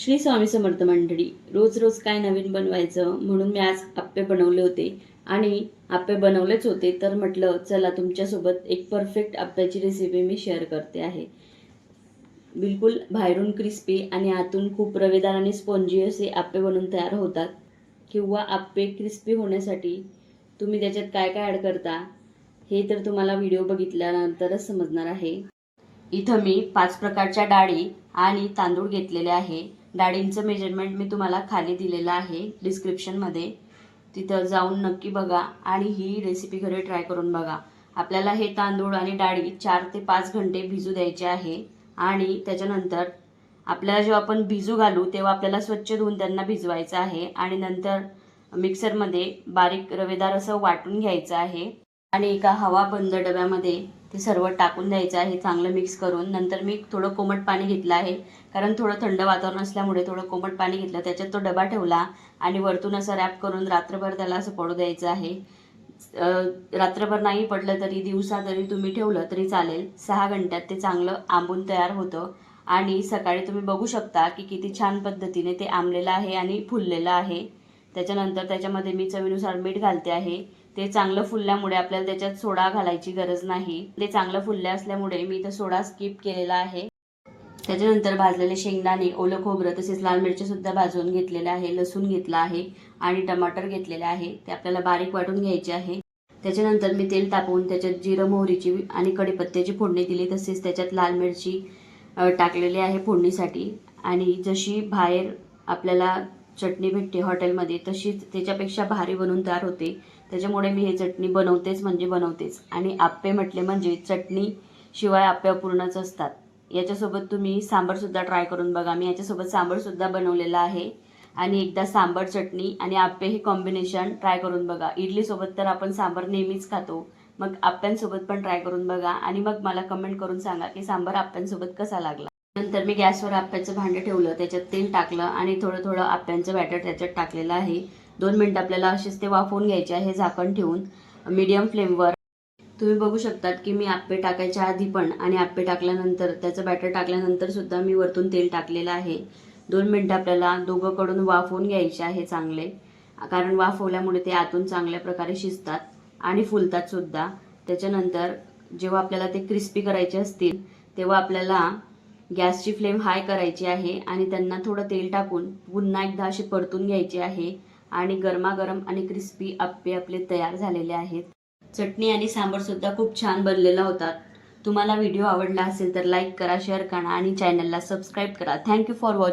श्री स्वामी समर्थ मंडळी. रोज रोज काय नवीन बनवायचं म्हणून मी आज आप्पे बनवले होते आणि आप्पे बनवलेच होते, तर म्हटलं चला तुमच्यासोबत एक परफेक्ट आप्प्याची रेसिपी मी शेअर करते आहे. बिलकुल बाहेरून क्रिस्पी आणि आतून खूप रवेदार आणि स्पॉन्जी असे आप्पे बनून तयार होतात. किंवा आप्पे क्रिस्पी होण्यासाठी तुम्ही त्याच्यात काय काय ॲड करता हे तर तुम्हाला व्हिडिओ बघितल्यानंतरच समजणार आहे. इथं मी 5 प्रकारच्या डाळी आणि तांदूळ घेतलेले आहे. डाळींचं मेजरमेंट मी तुम्हाला खाली दिलेलं आहे डिस्क्रिप्शनमध्ये. तिथं जाऊन नक्की बघा आणि ही रेसिपी घरी ट्राय करून बघा. आपल्याला हे तांदूळ आणि डाळी 4 ते 5 घंटे भिजू द्यायचे आहे आणि त्याच्यानंतर आपल्याला जेव्हा आपण भिजू घालू तेव्हा आपल्याला स्वच्छ धुवून त्यांना भिजवायचं आहे आणि नंतर मिक्सरमध्ये बारीक रवेदार असं वाटून घ्यायचं आहे आणि एका हवा बंद डब्यामध्ये ते सर्व टाकून द्यायचं आहे चांगलं मिक्स करून. नंतर मी थोडं कोमट पाणी घेतलं आहे, कारण थोडं थंड वातावरण असल्यामुळे थोडं कोमट पाणी घेतलं. त्याच्यात तो डबा ठेवला आणि वरतून असं रॅप करून रात्रभर त्याला असं पडू द्यायचं आहे. रात्रभर नाही पडलं तरी दिवसा तरी तुम्ही ठेवलं तरी चालेल. 6 घंट्यात ते चांगलं आंबून तयार होतं आणि सकाळी तुम्ही बघू शकता की किती छान पद्धतीने ते आंबलेलं आहे आणि फुललेलं आहे. त्याच्यानंतर त्याच्यामध्ये मी चवीनुसार मीठ घालते आहे. ते चांगलं फुलल्यामुळे आपल्याला त्याच्यात सोडा घालायची गरज नाही. ते चांगलं फुलले असल्यामुळे मी इथं सोडा स्किप केलेला आहे. त्याच्यानंतर भाजलेले शेंगदाणे, ओलं खोबरं तसेच लाल मिरची सुद्धा भाजून घेतलेले आहे, लसूण घेतला आहे आणि टमाटर घेतलेले आहे. ते आपल्याला बारीक वाटून घ्यायचे आहे. त्याच्यानंतर मी तेल तापवून त्याच्यात जिरं मोहरीची आणि कढीपत्त्याची फोडणी दिली. तसेच त्याच्यात लाल मिरची टाकलेली आहे फोडणीसाठी. आणि जशी बाहेर आपल्याला चटणी भेटते हॉटेलमध्ये तशीच त्याच्यापेक्षा भारी बनवून तयार होते. त्याच्यामुळे मी हे चटणी बनवतेच म्हणजे बनवतेच. आणि आप्पे म्हटले म्हणजे चटणी शिवाय आप्पे अपूर्णच असतात. याच्यासोबत तुम्ही सांबारसुद्धा ट्राय करून बघा. मी याच्यासोबत सांबारसुद्धा बनवलेला आहे आणि एकदा सांबार चटणी आणि आप्पे हे कॉम्बिनेशन ट्राय करून बघा. इडलीसोबत तर आपण सांबार नेहमीच खातो, मग आप्प्यांसोबत पण ट्राय करून बघा आणि मग मला कमेंट करून सांगा की सांबार आप्प्यांसोबत कसा लागला. नंतर मी गॅसवर आप्प्याचं भांडं ठेवलं, त्याच्यात तेल टाकलं आणि थोडं थोडं आप्प्यांचं बॅटर त्याच्यात टाकलेलं आहे. 2 मिनिटं आपल्याला असेच ते वाफवून घ्यायचे आहे झाकण ठेवून मीडियम फ्लेमवर. तुम्ही बघू शकतात की मी आप्पे टाकायच्या आधी पण आणि आप्पे टाकल्यानंतर त्याचं बॅटर टाकल्यानंतर सुद्धा मी वरतून तेल टाकलेलं आहे. 2 मिनिटं आपल्याला दोघंकडून वाफवून घ्यायचे आहे चांगले, कारण वाफवल्यामुळे ते आतून चांगल्या प्रकारे शिजतात आणि फुलतात सुद्धा. त्याच्यानंतर जेव्हा आपल्याला ते क्रिस्पी करायचे असतील तेव्हा आपल्याला गॅसची फ्लेम हाय करायची आहे आणि त्यांना थोडं तेल टाकून पुन्हा एकदा अशी परतून घ्यायची आहे आणि गरमागरम आणि क्रिस्पी आप्पे आपले तयार झालेले आहेत. चटणी आणि सांबारसुद्धा खूप छान बनलेला होता. तुम्हाला व्हिडिओ आवडला असेल तर लाईक करा, शेअर करा आणि चॅनलला सबस्क्राईब करा. Thank you for watching.